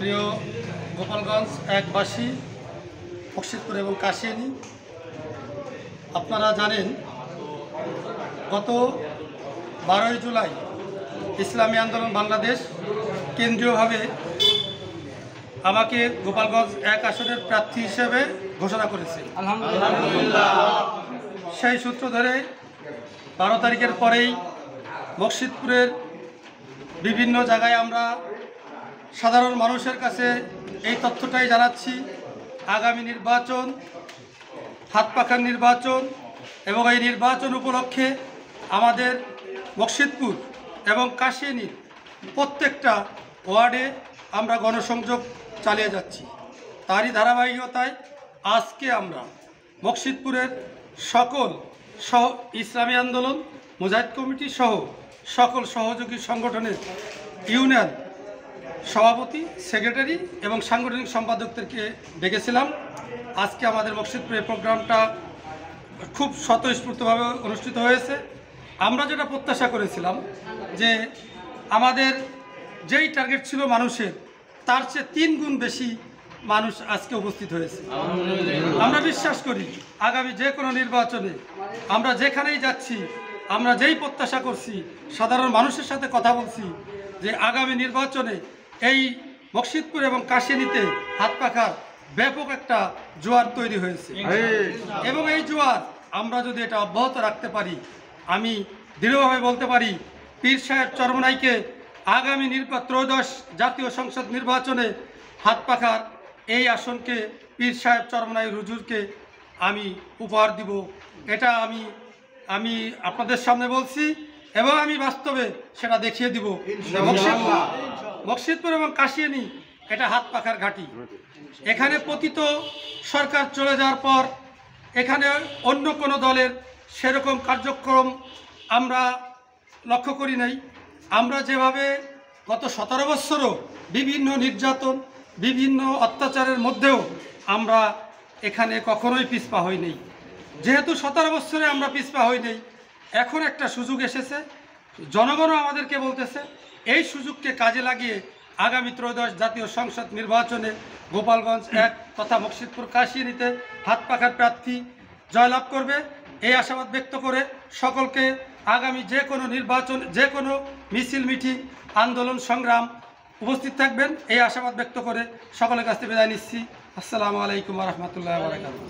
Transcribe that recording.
প্রিয় গোপালগঞ্জ একবাসী, বকশিতপুর এবং কাশিয়ানী, আপনারা জানেন গত 12ই জুলাই ইসলামী আন্দোলন বাংলাদেশ কেন্দ্রীয়ভাবে আমাকে গোপালগঞ্জ এক আসনের প্রার্থী হিসেবে ঘোষণা করেছে। আলহামদুলিল্লাহ। সেই সূত্র ধরে 12 তারিখের পরেই বকশিতপুরের বিভিন্ন জায়গায় আমরা সাধারণ মানুষের কাছে এই তথ্যটাই জানাচ্ছি, আগামী নির্বাচন হাত পাখার নির্বাচন এবং এই নির্বাচন উপলক্ষে আমাদের বকশিতপুর এবং কাশিয়ানীর প্রত্যেকটা ওয়ার্ডে আমরা গণসংযোগ চালিয়ে যাচ্ছি। তারই ধারাবাহিকতায় আজকে আমরা বকশিতপুরের সকল ইসলামী আন্দোলন, মুজাহিদ কমিটি সহ সকল সহযোগী সংগঠনের ইউনিয়ন সভাপতি, সেক্রেটারি এবং সাংগঠনিক সম্পাদকদেরকে ডেকেছিলাম। আজকে আমাদের বকশিতপুরের প্রোগ্রামটা খুব স্বতঃস্ফূর্তভাবে অনুষ্ঠিত হয়েছে। আমরা যেটা প্রত্যাশা করেছিলাম যে আমাদের যেই টার্গেট ছিল মানুষের, তার চেয়ে 3 গুণ বেশি মানুষ আজকে উপস্থিত হয়েছে। আমরা বিশ্বাস করি আগামী যে কোনো নির্বাচনে আমরা যেখানেই যাচ্ছি, আমরা যেই প্রত্যাশা করছি, সাধারণ মানুষের সাথে কথা বলছি যে আগামী নির্বাচনে এই বকশিতপুর এবং কাশিয়ানীতে হাত পাখার ব্যাপক একটা জোয়ার তৈরি হয়েছে এবং এই জোয়ার আমরা যদি এটা অব্যাহত রাখতে পারি, আমি দৃঢ়ভাবে বলতে পারি পীর সাহেব চরমনাইকে আগামী ত্রয়োদশ জাতীয় সংসদ নির্বাচনে হাত পাখার এই আসনকে পীর সাহেব চরমনাই হুজুরকে আমি উপহার দিব। এটা আমি আপনাদের সামনে বলছি এবং আমি বাস্তবে সেটা দেখিয়ে দিব। বকশিতপুর এবং কাশিয়ানী এটা হাত পাখার ঘাঁটি। এখানে পতিত সরকার চলে যাওয়ার পর এখানে অন্য কোনো দলের সেরকম কার্যক্রম আমরা লক্ষ্য করি নাই। আমরা যেভাবে গত 17 বছরও বিভিন্ন নির্যাতন, বিভিন্ন অত্যাচারের মধ্যেও আমরা এখানে কখনোই পিছপা হই নাই। যেহেতু 17 বছরে আমরা পিছপা হই নাই, এখন একটা সুযোগ এসেছে, জনগণও আমাদেরকে বলতেছে এই সুযোগকে কাজে লাগিয়ে আগামী ত্রয়োদশ জাতীয় সংসদ নির্বাচনে গোপালগঞ্জ এক তথা বকশিতপুর কাশিয়ানীতে হাত পাখার প্রার্থী জয়লাভ করবে। এই আশাবাদ ব্যক্ত করে সকলকে আগামী যে কোনো নির্বাচন, যে কোনো মিছিল, মিটিং, আন্দোলন, সংগ্রাম উপস্থিত থাকবেন, এই আশাবাদ ব্যক্ত করে সকলের কাছ থেকে বিদায় নিচ্ছি। আসসালামু আলাইকুম ওয়া রাহমাতুল্লাহি ওয়া বারাকাতুহু।